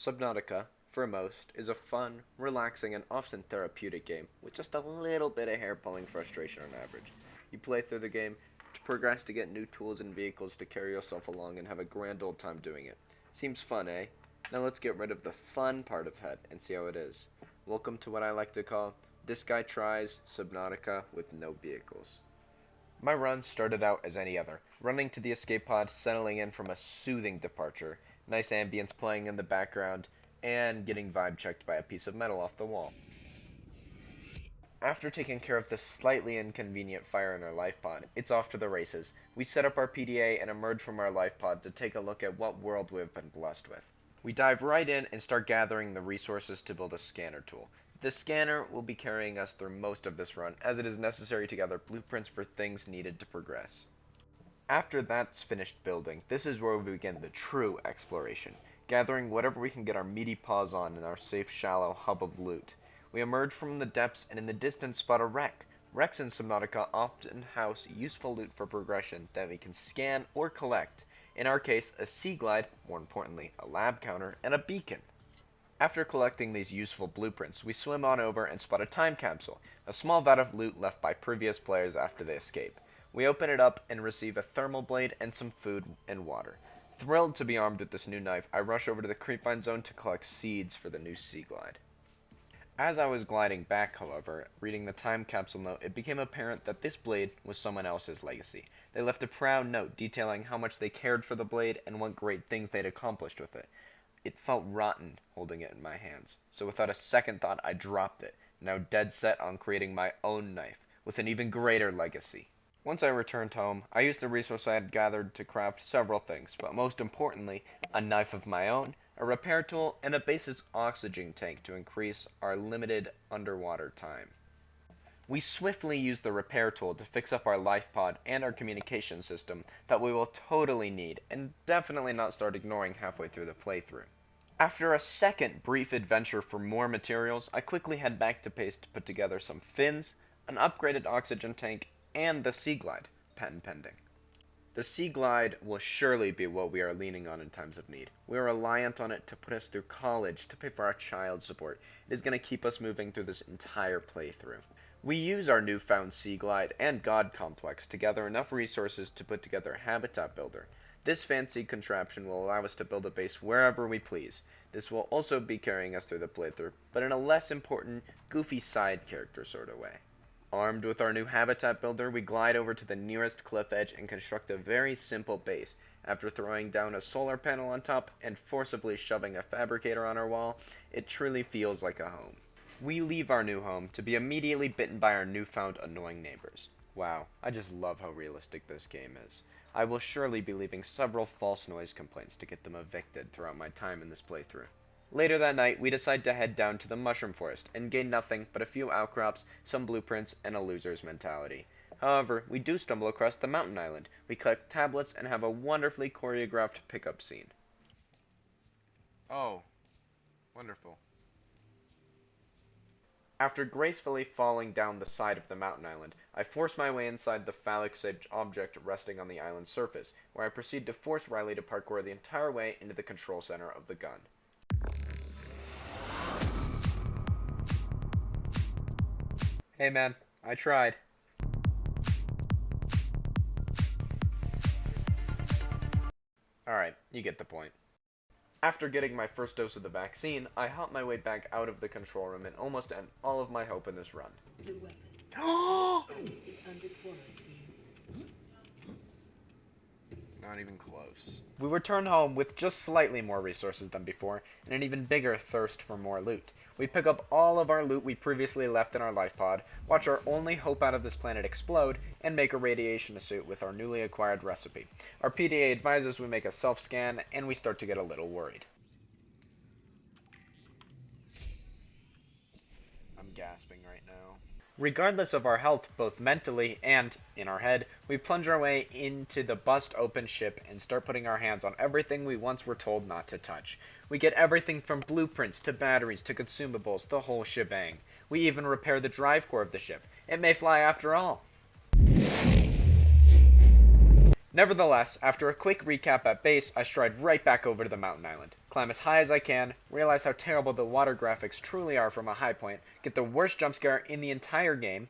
Subnautica, for most, is a fun, relaxing, and often therapeutic game with just a little bit of hair-pulling frustration on average. You play through the game to progress to get new tools and vehicles to carry yourself along and have a grand old time doing it. Seems fun, eh? Now let's get rid of the fun part of it and see how it is. Welcome to what I like to call This Guy Tries Subnautica with No Vehicles. My run started out as any other, running to the escape pod, settling in from a soothing departure, nice ambience playing in the background, and getting vibe checked by a piece of metal off the wall. After taking care of the slightly inconvenient fire in our life pod, it's off to the races. We set up our PDA and emerge from our life pod to take a look at what world we've been blessed with. We dive right in and start gathering the resources to build a scanner tool. The scanner will be carrying us through most of this run, as it is necessary to gather blueprints for things needed to progress. After that's finished building, this is where we begin the true exploration, gathering whatever we can get our meaty paws on in our safe, shallow hub of loot. We emerge from the depths and in the distance spot a wreck. Wrecks in Subnautica often house useful loot for progression that we can scan or collect. In our case, a sea glide, more importantly, a lab counter, and a beacon. After collecting these useful blueprints, we swim on over and spot a time capsule, a small vat of loot left by previous players after they escape. We open it up and receive a thermal blade and some food and water. Thrilled to be armed with this new knife, I rush over to the creepvine zone to collect seeds for the new sea glide. As I was gliding back, however, reading the time capsule note, it became apparent that this blade was someone else's legacy. They left a proud note detailing how much they cared for the blade and what great things they'd accomplished with it. It felt rotten holding it in my hands, so without a second thought I dropped it, now dead set on creating my own knife, with an even greater legacy. Once I returned home, I used the resource I had gathered to craft several things, but most importantly, a knife of my own, a repair tool, and a basic oxygen tank to increase our limited underwater time. We swiftly used the repair tool to fix up our life pod and our communication system that we will totally need, and definitely not start ignoring halfway through the playthrough. After a second brief adventure for more materials, I quickly head back to base to put together some fins, an upgraded oxygen tank, and the Sea Glide, patent pending. The Sea Glide will surely be what we are leaning on in times of need. We are reliant on it to put us through college, to pay for our child support. It is going to keep us moving through this entire playthrough. We use our newfound Sea Glide and God Complex to gather enough resources to put together a habitat builder. This fancy contraption will allow us to build a base wherever we please. This will also be carrying us through the playthrough, but in a less important, goofy side character sort of way. Armed with our new habitat builder, we glide over to the nearest cliff edge and construct a very simple base. After throwing down a solar panel on top and forcibly shoving a fabricator on our wall, it truly feels like a home. We leave our new home to be immediately bitten by our newfound annoying neighbors. Wow, I just love how realistic this game is. I will surely be leaving several false noise complaints to get them evicted throughout my time in this playthrough. Later that night, we decide to head down to the mushroom forest and gain nothing but a few outcrops, some blueprints, and a loser's mentality. However, we do stumble across the mountain island. We collect tablets and have a wonderfully choreographed pickup scene. Oh, wonderful. After gracefully falling down the side of the mountain island, I force my way inside the phallic-shaped object resting on the island's surface, where I proceed to force Riley to parkour the entire way into the control center of the gun. Hey man, I tried. Alright, you get the point. After getting my first dose of the vaccine, I hop my way back out of the control room and almost end all of my hope in this run. The weapon is under quarantine. Not even close. We return home with just slightly more resources than before, and an even bigger thirst for more loot. We pick up all of our loot we previously left in our life pod, watch our only hope out of this planet explode, and make a radiation suit with our newly acquired recipe. Our PDA advises we make a self-scan, and we start to get a little worried. I'm gasping right now. Regardless of our health, both mentally and in our head, we plunge our way into the bust-open ship and start putting our hands on everything we once were told not to touch. We get everything from blueprints to batteries to consumables, the whole shebang. We even repair the drive core of the ship. It may fly after all. Nevertheless, after a quick recap at base, I stride right back over to the mountain island. climb as high as I can, realize how terrible the water graphics truly are from a high point, get the worst jump scare in the entire game.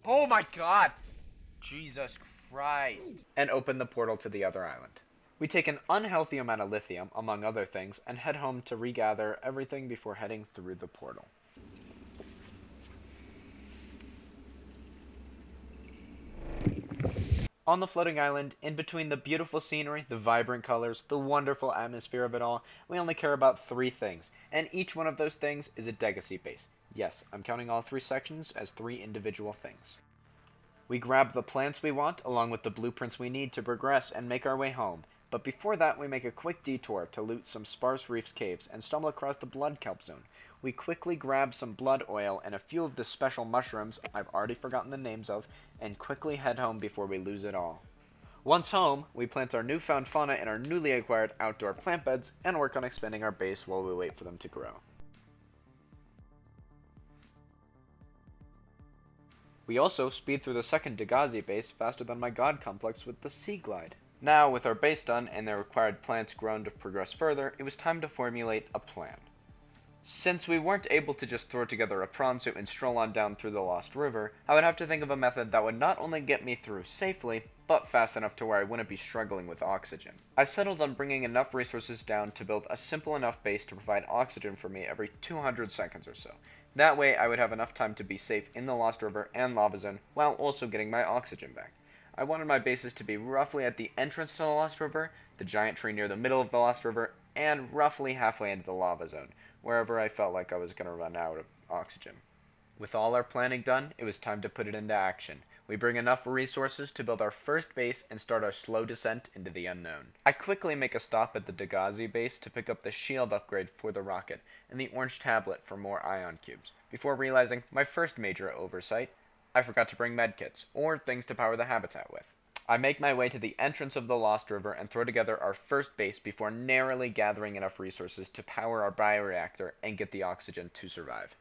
Oh my god! Jesus Christ! And open the portal to the other island. We take an unhealthy amount of lithium, among other things, and head home to regather everything before heading through the portal. On the floating island, in between the beautiful scenery, the vibrant colors, the wonderful atmosphere of it all, we only care about three things, and each one of those things is a Degacy base. Yes, I'm counting all three sections as three individual things. We grab the plants we want, along with the blueprints we need to progress and make our way home, but before that we make a quick detour to loot some sparse reefs caves and stumble across the blood kelp zone. We quickly grab some blood oil and a few of the special mushrooms I've already forgotten the names of, and quickly head home before we lose it all. Once home, we plant our newfound fauna in our newly acquired outdoor plant beds and work on expanding our base while we wait for them to grow. We also speed through the second Degazi base faster than my god complex with the Sea Glide. Now, with our base done and the required plants grown to progress further, it was time to formulate a plan. Since we weren't able to just throw together a prawn suit and stroll on down through the Lost River, I would have to think of a method that would not only get me through safely, but fast enough to where I wouldn't be struggling with oxygen. I settled on bringing enough resources down to build a simple enough base to provide oxygen for me every 200 seconds or so. That way I would have enough time to be safe in the Lost River and Lava Zone while also getting my oxygen back. I wanted my bases to be roughly at the entrance to the Lost River, the giant tree near the middle of the Lost River, and roughly halfway into the Lava Zone, wherever I felt like I was going to run out of oxygen. With all our planning done, it was time to put it into action. We bring enough resources to build our first base and start our slow descent into the unknown. I quickly make a stop at the Degazi base to pick up the shield upgrade for the rocket and the orange tablet for more ion cubes, before realizing my first major oversight: I forgot to bring medkits, or things to power the habitat with. I make my way to the entrance of the Lost River and throw together our first base before narrowly gathering enough resources to power our bioreactor and get the oxygen to survive.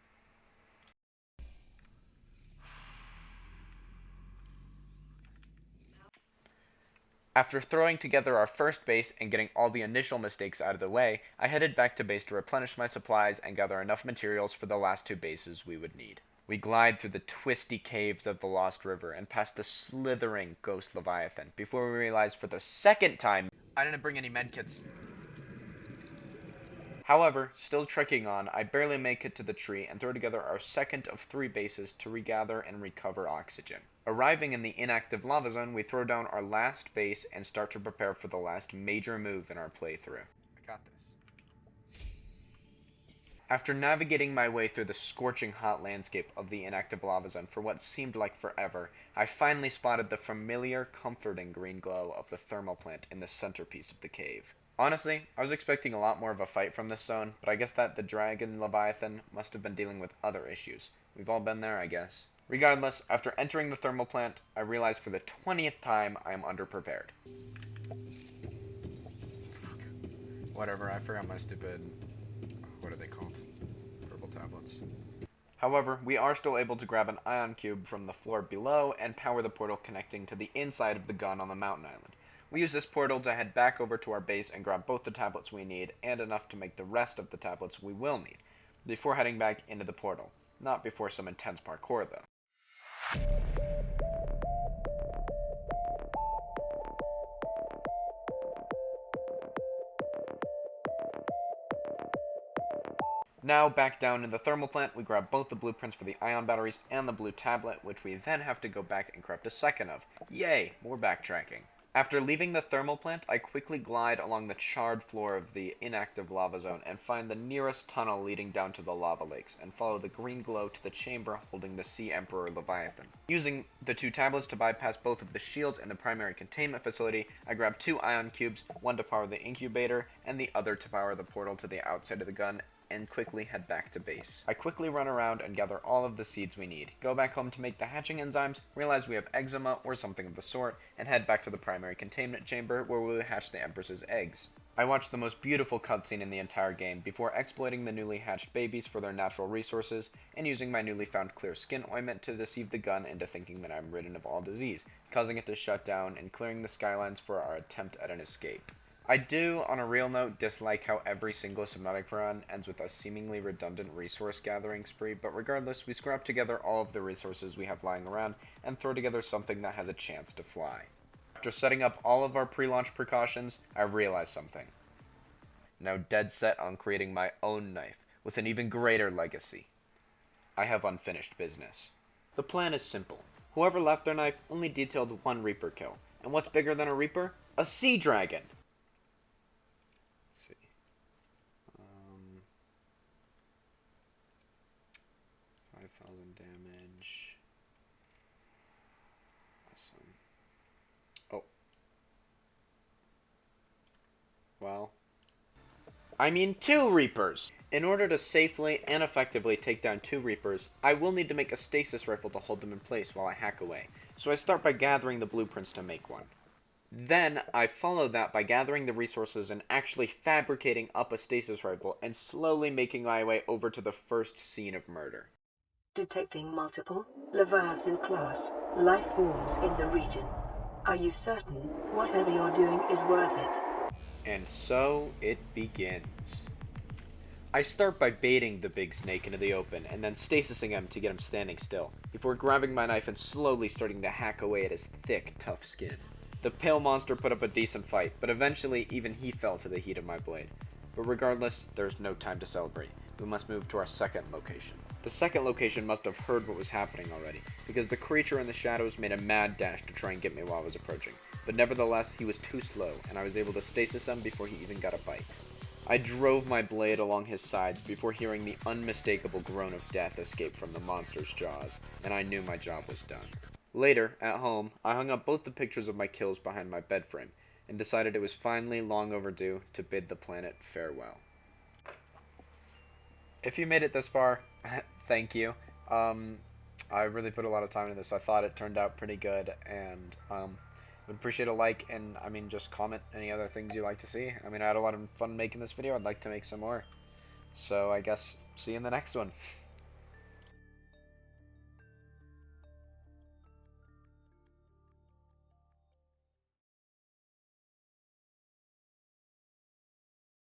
After throwing together our first base and getting all the initial mistakes out of the way, I headed back to base to replenish my supplies and gather enough materials for the last two bases we would need. We glide through the twisty caves of the Lost River and past the slithering ghost Leviathan before we realize for the second time I didn't bring any medkits. However, still trekking on, I barely make it to the tree and throw together our second of three bases to regather and recover oxygen. Arriving in the inactive lava zone, we throw down our last base and start to prepare for the last major move in our playthrough. I got this. After navigating my way through the scorching hot landscape of the inactive lava zone for what seemed like forever, I finally spotted the familiar, comforting green glow of the thermal plant in the centerpiece of the cave. Honestly, I was expecting a lot more of a fight from this zone, but I guess that the dragon Leviathan must have been dealing with other issues. We've all been there, I guess. Regardless, after entering the thermal plant, I realized for the 20th time I am underprepared. Whatever, I forgot my stupid... what are they called? Purple tablets. However, we are still able to grab an ion cube from the floor below and power the portal connecting to the inside of the gun on the mountain island. We use this portal to head back over to our base and grab both the tablets we need and enough to make the rest of the tablets we will need, before heading back into the portal. Not before some intense parkour, though. Now, back down in the thermal plant, we grab both the blueprints for the ion batteries and the blue tablet, which we then have to go back and craft a second of. Yay, more backtracking. After leaving the thermal plant, I quickly glide along the charred floor of the inactive lava zone and find the nearest tunnel leading down to the lava lakes, and follow the green glow to the chamber holding the Sea Emperor Leviathan. Using the two tablets to bypass both of the shields and the primary containment facility, I grab two ion cubes, one to power the incubator, and the other to power the portal to the outside of the gun, and quickly head back to base. I quickly run around and gather all of the seeds we need, go back home to make the hatching enzymes, realize we have eczema or something of the sort, and head back to the primary containment chamber where we will hatch the Empress's eggs. I watch the most beautiful cutscene in the entire game before exploiting the newly hatched babies for their natural resources and using my newly found clear skin ointment to deceive the gun into thinking that I'm ridden of all disease, causing it to shut down and clearing the skylines for our attempt at an escape. I do, on a real note, dislike how every single Subnautica run ends with a seemingly redundant resource gathering spree, but regardless, we scrap together all of the resources we have lying around and throw together something that has a chance to fly. After setting up all of our pre-launch precautions, I realized something. Now dead set on creating my own knife, with an even greater legacy. I have unfinished business. The plan is simple. Whoever left their knife only detailed one Reaper kill. And what's bigger than a Reaper? A Sea Dragon! Let's see. 5,000 damage. Awesome. Oh, well. I mean 2 Reapers! In order to safely and effectively take down 2 Reapers, I will need to make a stasis rifle to hold them in place while I hack away. So I start by gathering the blueprints to make one. Then I follow that by gathering the resources and actually fabricating up a stasis rifle and slowly making my way over to the first scene of murder. Detecting multiple Leviathan class life forms in the region. Are you certain whatever you're doing is worth it? And so it begins. I start by baiting the big snake into the open and then stasising him to get him standing still, before grabbing my knife and slowly starting to hack away at his thick, tough skin. The pale monster put up a decent fight, but eventually even he fell to the heat of my blade. But regardless, there's no time to celebrate. We must move to our second location. The second location must have heard what was happening already, because the creature in the shadows made a mad dash to try and get me while I was approaching. But nevertheless, he was too slow, and I was able to stasis him before he even got a bite. I drove my blade along his sides before hearing the unmistakable groan of death escape from the monster's jaws, and I knew my job was done. Later, at home, I hung up both the pictures of my kills behind my bed frame, and decided it was finally long overdue to bid the planet farewell. If you made it this far, thank you. Um, I really put a lot of time into this. I thought it turned out pretty good, and would appreciate a like, and I mean, just comment any other things you'd like to see. I mean, I had a lot of fun making this video. I'd like to make some more. So I guess see you in the next one.